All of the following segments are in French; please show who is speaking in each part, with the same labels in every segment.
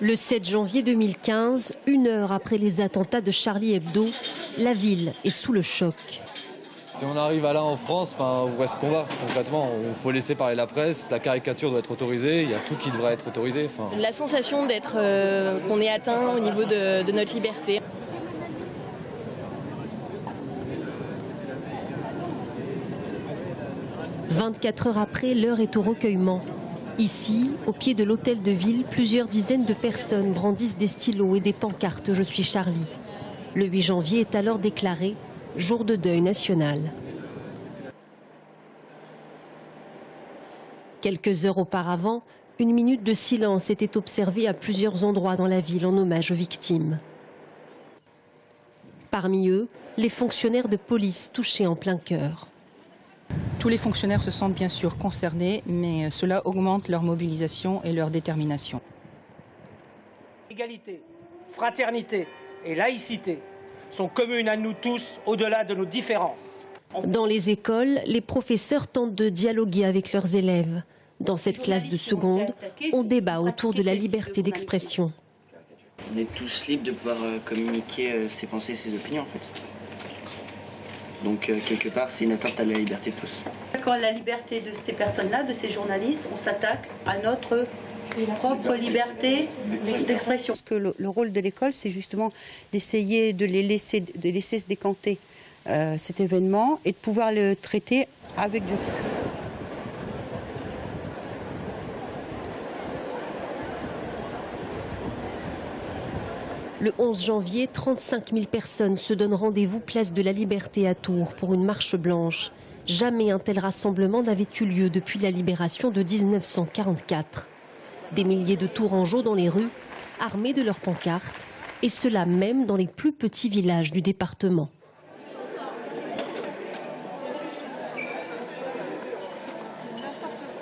Speaker 1: Le 7 janvier 2015, 1 heure après les attentats de Charlie Hebdo, la ville est sous le choc.
Speaker 2: Si on arrive à là en France, où est-ce qu'on va concrètement? Il faut laisser parler la presse, la caricature doit être autorisée, il y a tout qui devrait être autorisé.
Speaker 3: La sensation d'être qu'on est atteint au niveau de notre liberté. «
Speaker 1: 24 heures après, l'heure est au recueillement. Ici, au pied de l'hôtel de ville, plusieurs dizaines de personnes brandissent des stylos et des pancartes « Je suis Charlie ». Le 8 janvier est alors déclaré jour de deuil national. Quelques heures auparavant, une minute de silence était observée à plusieurs endroits dans la ville en hommage aux victimes. Parmi eux, les fonctionnaires de police touchés en plein cœur.
Speaker 4: Tous les fonctionnaires se sentent bien sûr concernés, mais cela augmente leur mobilisation et leur détermination.
Speaker 5: Égalité, fraternité et laïcité sont communes à nous tous au-delà de nos différences.
Speaker 1: Dans les écoles, les professeurs tentent de dialoguer avec leurs élèves. Dans cette classe de seconde, on débat autour de la liberté d'expression.
Speaker 6: On est tous libres de pouvoir communiquer ses pensées et ses opinions en fait. Donc quelque part c'est une atteinte à la liberté de tous.
Speaker 7: Quand la liberté de ces personnes-là, de ces journalistes, on s'attaque à notre propre liberté d'expression.
Speaker 8: Parce que le rôle de l'école, c'est justement d'essayer de les laisser se décanter cet événement et de pouvoir le traiter avec du recul.
Speaker 1: Le 11 janvier, 35 000 personnes se donnent rendez-vous place de la Liberté à Tours pour une marche blanche. Jamais un tel rassemblement n'avait eu lieu depuis la libération de 1944. Des milliers de Tourangeaux dans les rues, armés de leurs pancartes, et cela même dans les plus petits villages du département.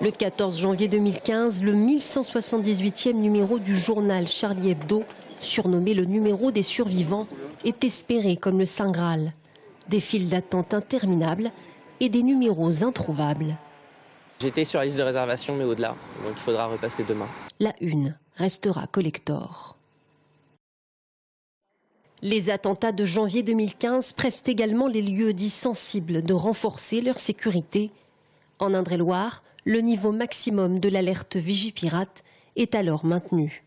Speaker 1: Le 14 janvier 2015, le 1178e numéro du journal Charlie Hebdo, surnommé le numéro des survivants, est espéré comme le Saint Graal. Des files d'attente interminables et des numéros introuvables.
Speaker 9: J'étais sur la liste de réservation, mais au-delà, donc il faudra repasser demain.
Speaker 1: La une restera collector. Les attentats de janvier 2015 pressent également les lieux dits sensibles de renforcer leur sécurité. En Indre-et-Loire, le niveau maximum de l'alerte Vigipirate est alors maintenu.